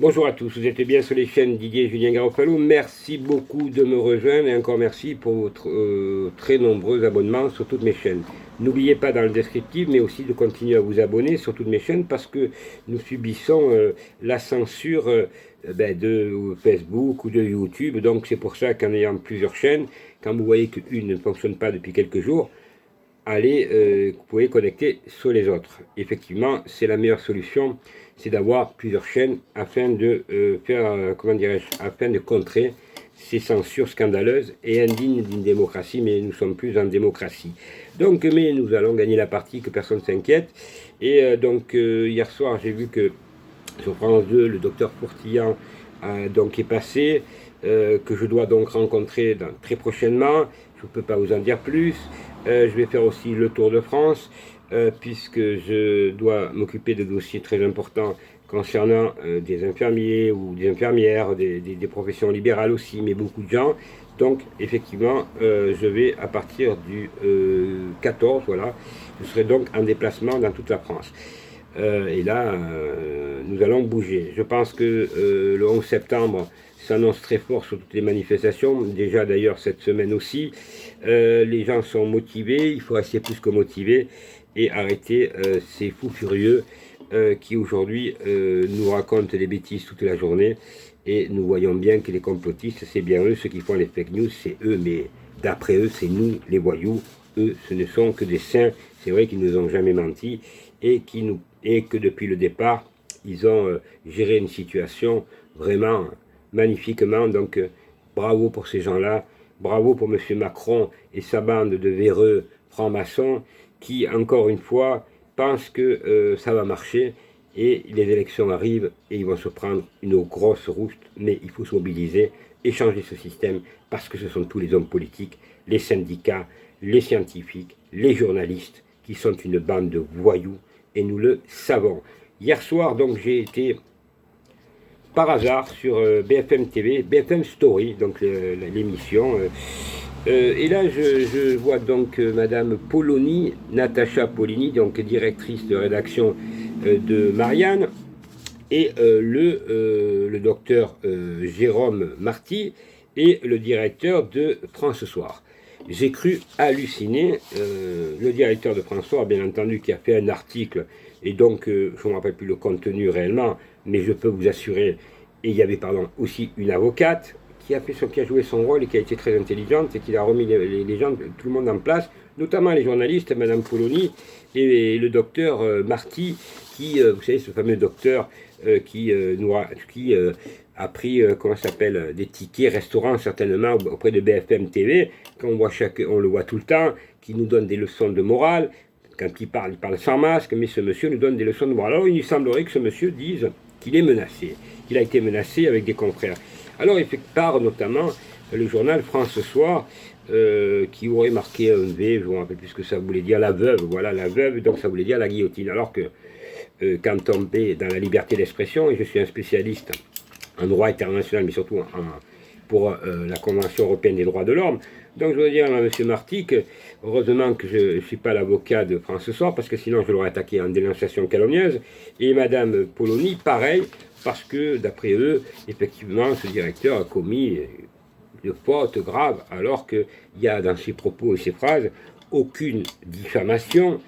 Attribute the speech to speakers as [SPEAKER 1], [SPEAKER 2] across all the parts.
[SPEAKER 1] Bonjour à tous, vous êtes bien sur les chaînes Didier et Julien Garofalo. Merci beaucoup de me rejoindre et encore merci pour votre très nombreux abonnements sur toutes mes chaînes. N'oubliez pas dans le descriptif, mais aussi de continuer à vous abonner sur toutes mes chaînes parce que nous subissons la censure de Facebook ou de YouTube. Donc c'est pour ça qu'en ayant plusieurs chaînes, quand vous voyez qu'une ne fonctionne pas depuis quelques jours, vous pouvez connecter sur les autres. Effectivement, c'est la meilleure solution, c'est d'avoir plusieurs chaînes afin de afin de contrer ces censures scandaleuses et indignes d'une démocratie, mais nous sommes plus en démocratie. Donc, mais nous allons gagner la partie, que personne ne s'inquiète. Et hier soir, j'ai vu que sur France 2, le docteur Pourtillan est passé, que je dois donc rencontrer très prochainement. Je ne peux pas vous en dire plus. Je vais faire aussi le tour de France, puisque je dois m'occuper de dossiers très importants concernant des infirmiers ou des infirmières, des professions libérales aussi, mais beaucoup de gens. Donc, effectivement, je vais à partir du 14, voilà, je serai donc en déplacement dans toute la France. Et là, nous allons bouger. Je pense que le 11 septembre s'annonce très fort sur toutes les manifestations, déjà d'ailleurs cette semaine aussi. Les gens sont motivés, il faut rester plus que motivés et arrêter ces fous furieux qui aujourd'hui nous racontent des bêtises toute la journée. Et nous voyons bien que les complotistes, c'est bien eux, ceux qui font les fake news, c'est eux, mais d'après eux, c'est nous, les voyous. Eux, ce ne sont que des saints, c'est vrai qu'ils ne nous ont jamais menti, et que depuis le départ, ils ont géré une situation vraiment magnifiquement. Donc, bravo pour ces gens-là, bravo pour M. Macron et sa bande de véreux francs-maçons qui, encore une fois, pensent que ça va marcher. Et les élections arrivent et ils vont se prendre une grosse rouste, mais il faut se mobiliser et changer ce système parce que ce sont tous les hommes politiques, les syndicats, les scientifiques, les journalistes qui sont une bande de voyous et nous le savons. Hier soir, donc, j'ai été par hasard sur BFM TV, BFM Story, donc l'émission. Et là, je vois donc Madame Polony, Natacha Polony, donc directrice de rédaction de Marianne, et le docteur Jérôme Marty, et le directeur de France Soir. J'ai cru halluciner. Le directeur de France Soir, bien entendu, qui a fait un article, et donc je ne me rappelle plus le contenu réellement, mais je peux vous assurer, et il y avait aussi une avocate qui a joué son rôle et qui a été très intelligente et qui a remis les gens, tout le monde en place, notamment les journalistes, Madame Polony et le docteur Marty, qui, vous savez, ce fameux docteur qui a pris, comment ça s'appelle, des tickets restaurants certainement auprès de BFM TV, qu'on voit on le voit tout le temps, qui nous donne des leçons de morale. Quand il parle sans masque, mais ce monsieur nous donne des leçons de morale. Alors il semblerait que ce monsieur dise qu'il est menacé, qu'il a été menacé avec des confrères. Alors il fait part notamment le journal France Soir, qui aurait marqué un V, je ne me rappelle plus ce que ça voulait dire, la veuve, voilà, la veuve, donc ça voulait dire la guillotine. Alors que quand on est dans la liberté d'expression, et je suis un spécialiste en droit international, mais surtout pour la Convention européenne des droits de l'homme. Donc je veux dire à M. Marty que, heureusement que je ne suis pas l'avocat de France Soir, parce que sinon je l'aurais attaqué en dénonciation calomnieuse, et Mme Polony, pareil, parce que d'après eux, effectivement, ce directeur a commis de fautes graves, alors qu'il y a dans ses propos et ses phrases aucune diffamation,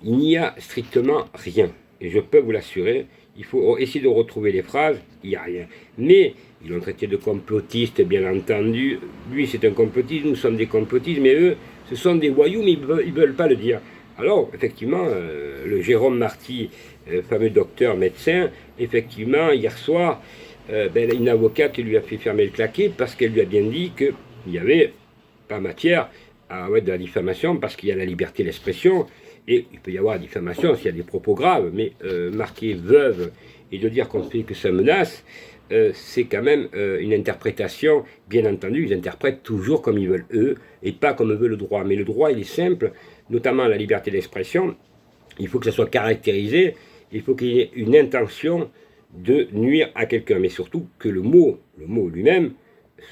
[SPEAKER 1] il n'y a strictement rien. Et je peux vous l'assurer, il faut essayer de retrouver les phrases, il n'y a rien. Mais ils l'ont traité de complotiste, bien entendu. Lui, c'est un complotiste, nous sommes des complotistes, mais eux, ce sont des voyous, mais ils ne veulent pas le dire. Alors, effectivement, le Jérôme Marty, fameux docteur médecin, effectivement, hier soir, une avocate lui a fait fermer le claquet parce qu'elle lui a bien dit qu'il n'y avait pas matière à de la diffamation parce qu'il y a la liberté d'expression. Et il peut y avoir diffamation s'il y a des propos graves, mais marquer veuve et de dire qu'on fait que ça menace, c'est quand même une interprétation. Bien entendu, ils interprètent toujours comme ils veulent eux, et pas comme veut le droit. Mais le droit, il est simple, notamment la liberté d'expression. Il faut que ça soit caractérisé, il faut qu'il y ait une intention de nuire à quelqu'un, mais surtout que le mot lui-même,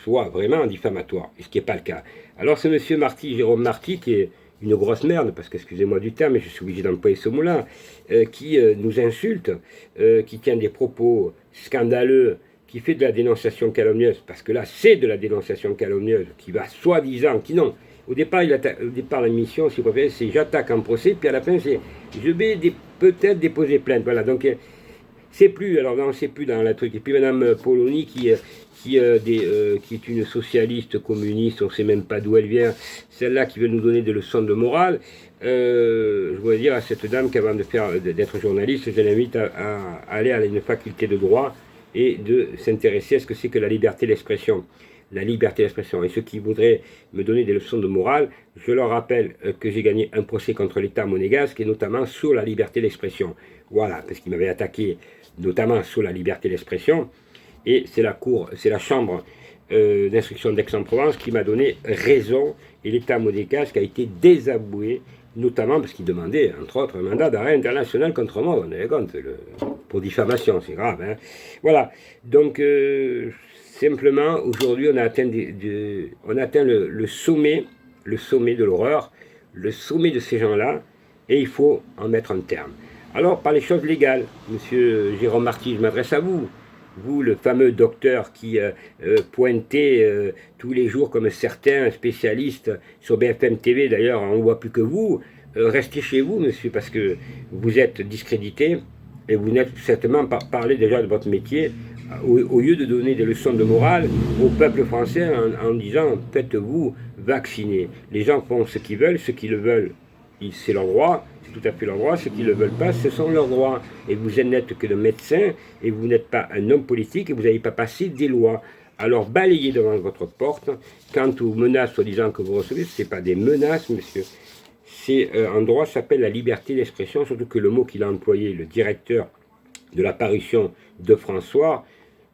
[SPEAKER 1] soit vraiment diffamatoire, ce qui n'est pas le cas. Alors c'est M. Marty, Jérôme Marty, qui est une grosse merde, parce qu'excusez-moi du terme, mais je suis obligé d'employer ce mot-là, qui nous insulte, qui tient des propos scandaleux, qui fait de la dénonciation calomnieuse, parce que là, c'est de la dénonciation calomnieuse, qui va soi-disant, qui non. Au départ, la mission, si vous préférez, c'est j'attaque en procès, puis à la fin, c'est je vais peut-être déposer plainte. Voilà, donc c'est plus, alors non, c'est plus dans la truc. Et puis Madame Polony, qui est une socialiste communiste, on ne sait même pas d'où elle vient, celle-là qui veut nous donner des leçons de morale, je voudrais dire à cette dame qu'avant d'être journaliste, je l'invite à aller à une faculté de droit et de s'intéresser à ce que c'est que la liberté d'expression. La liberté d'expression. Et ceux qui voudraient me donner des leçons de morale, je leur rappelle que j'ai gagné un procès contre l'État monégasque, et notamment sur la liberté d'expression. Voilà, parce qu'il m'avait attaqué notamment sur la liberté d'expression, et c'est la chambre d'instruction d'Aix-en-Provence qui m'a donné raison, et l'État monégasque a été désavoué, notamment parce qu'il demandait, entre autres, un mandat d'arrêt international contre moi, on est compte, pour diffamation, c'est grave. Hein. Voilà, donc simplement, aujourd'hui, on a atteint, le sommet de l'horreur, le sommet de ces gens-là, et il faut en mettre un terme. Alors, par les choses légales, monsieur Jérôme Marty, je m'adresse à vous. Vous, le fameux docteur qui pointait tous les jours comme certains spécialistes sur BFM TV, d'ailleurs, on ne voit plus que vous. Restez chez vous, monsieur, parce que vous êtes discrédité et vous n'êtes certainement pas parlé déjà de votre métier, au lieu de donner des leçons de morale au peuple français en disant « faites-vous vacciner ». Les gens font ce qu'ils veulent, ceux qui le veulent, c'est leur droit, c'est tout à fait leur droit, ceux qui ne le veulent pas, ce sont leurs droits. Et vous n'êtes que le médecin, et vous n'êtes pas un homme politique, et vous n'avez pas passé des lois. Alors balayez devant votre porte, quant aux menaces soi-disant que vous recevez, ce n'est pas des menaces, monsieur. C'est en droit, ça s'appelle la liberté d'expression, surtout que le mot qu'il a employé, le directeur de la parution de François,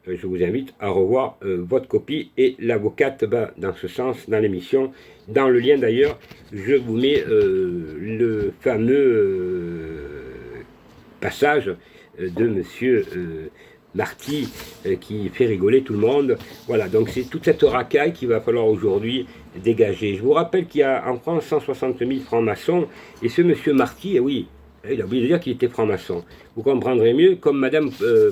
[SPEAKER 1] je vous invite à revoir votre copie, et l'avocate va dans ce sens dans l'émission. Dans le lien d'ailleurs, je vous mets le fameux passage de monsieur Marty qui fait rigoler tout le monde. Voilà, donc c'est toute cette racaille qu'il va falloir aujourd'hui dégager. Je vous rappelle qu'il y a en France 160 000 francs-maçons, et ce monsieur Marty, oui, il a oublié de dire qu'il était franc-maçon. Vous comprendrez mieux, comme Madame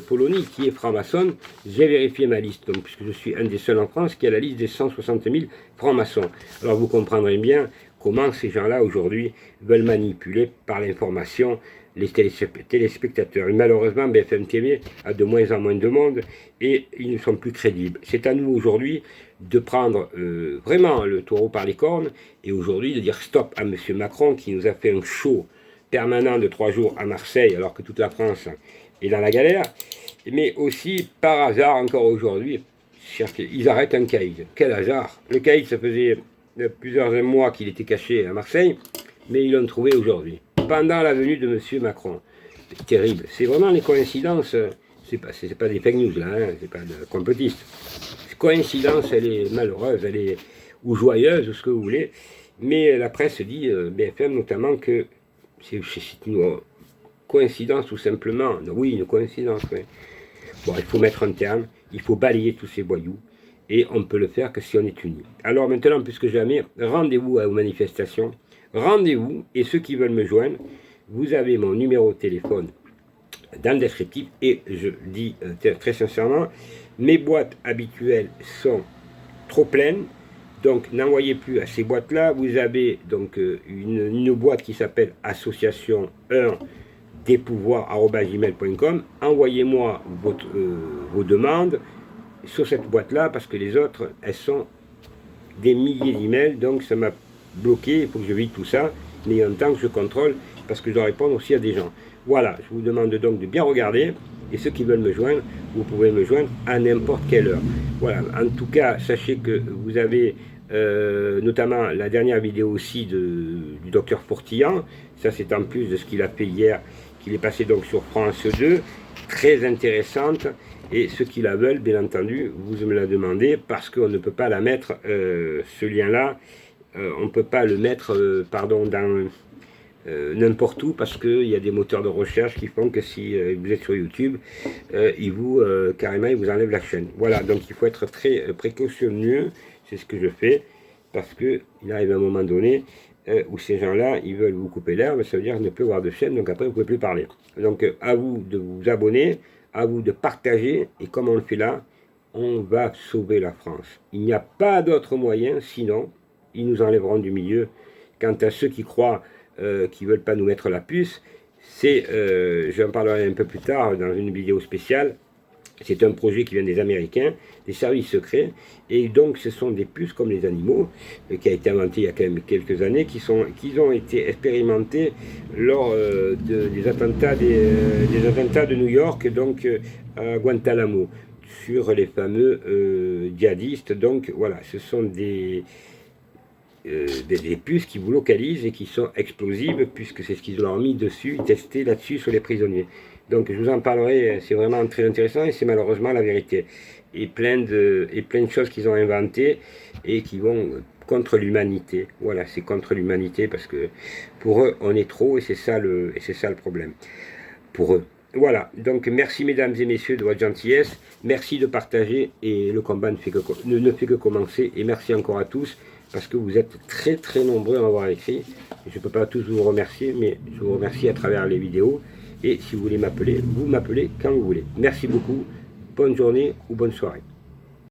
[SPEAKER 1] Polony, qui est franc-maçonne, j'ai vérifié ma liste, donc, puisque je suis un des seuls en France qui a la liste des 160 000 francs-maçons. Alors vous comprendrez bien comment ces gens-là, aujourd'hui, veulent manipuler par l'information les téléspectateurs. Et malheureusement, BFM TV a de moins en moins de monde, et ils ne sont plus crédibles. C'est à nous, aujourd'hui, de prendre vraiment le taureau par les cornes, et aujourd'hui de dire stop à M. Macron, qui nous a fait un show permanent de 3 jours à Marseille, alors que toute la France est dans la galère, mais aussi, par hasard, encore aujourd'hui, ils arrêtent un caïd. Quel hasard! Le caïd, ça faisait plusieurs mois qu'il était caché à Marseille, mais ils l'ont trouvé aujourd'hui, pendant la venue de M. Macron. C'est terrible. C'est vraiment les coïncidences, c'est pas des fake news, là, hein, c'est pas de complotistes. Cette coïncidence, elle est malheureuse, elle est ou joyeuse, ou ce que vous voulez, mais la presse dit, BFM notamment, que c'est une coïncidence tout simplement. Oui, une coïncidence, oui. Bon, il faut mettre un terme, il faut balayer tous ces voyous, et on ne peut le faire que si on est unis. Alors maintenant, plus que jamais, rendez-vous aux manifestations, rendez-vous, et ceux qui veulent me joindre, vous avez mon numéro de téléphone dans le descriptif, et je dis très sincèrement, mes boîtes habituelles sont trop pleines. Donc n'envoyez plus à ces boîtes-là. Vous avez donc une boîte qui s'appelle association 1 despouvoirs@gmail.com. Envoyez-moi vos demandes sur cette boîte-là, parce que les autres, elles sont des milliers d'emails, donc ça m'a bloqué. Il faut que je vide tout ça, mais en temps que je contrôle, parce que je dois répondre aussi à des gens. Voilà, je vous demande donc de bien regarder, et ceux qui veulent me joindre, vous pouvez me joindre à n'importe quelle heure. Voilà, en tout cas, sachez que vous avez notamment la dernière vidéo aussi du docteur Fortillan, ça c'est en plus de ce qu'il a fait hier, qu'il est passé donc sur France 2, très intéressante, et ceux qui la veulent, bien entendu, vous me la demandez, parce qu'on ne peut pas la mettre, ce lien-là, on ne peut pas le mettre, dans n'importe où, parce qu'il y a des moteurs de recherche qui font que si vous êtes sur YouTube, carrément, ils vous enlèvent la chaîne. Voilà, donc il faut être très précautionneux, c'est ce que je fais, parce qu'il arrive à un moment donné où ces gens-là, ils veulent vous couper l'herbe, ça veut dire ne plus avoir de chaîne, donc après vous ne pouvez plus parler. Donc à vous de vous abonner, à vous de partager, et comme on le fait là, on va sauver la France. Il n'y a pas d'autre moyen, sinon ils nous enlèveront du milieu. Quant à ceux qui croient qui ne veulent pas nous mettre la puce, c'est, j'en parlerai un peu plus tard dans une vidéo spéciale, c'est un projet qui vient des Américains, des services secrets, et donc ce sont des puces comme les animaux, qui a été inventé il y a quand même quelques années, qui ont été expérimentés lors des attentats de New York, donc à Guantanamo, sur les fameux djihadistes. Donc voilà, ce sont des puces qui vous localisent et qui sont explosives, puisque c'est ce qu'ils leur ont mis dessus, testé là-dessus sur les prisonniers. Donc je vous en parlerai, c'est vraiment très intéressant et c'est malheureusement la vérité. Et plein de choses qu'ils ont inventées et qui vont contre l'humanité. Voilà, c'est contre l'humanité parce que pour eux, on est trop et c'est ça le problème. Pour eux. Voilà, donc merci mesdames et messieurs de votre gentillesse, merci de partager et le combat ne fait que commencer et merci encore à tous parce que vous êtes très très nombreux à m'avoir écrit. Je ne peux pas tous vous remercier, mais je vous remercie à travers les vidéos et si vous voulez m'appeler, vous m'appelez quand vous voulez. Merci beaucoup, bonne journée ou bonne soirée.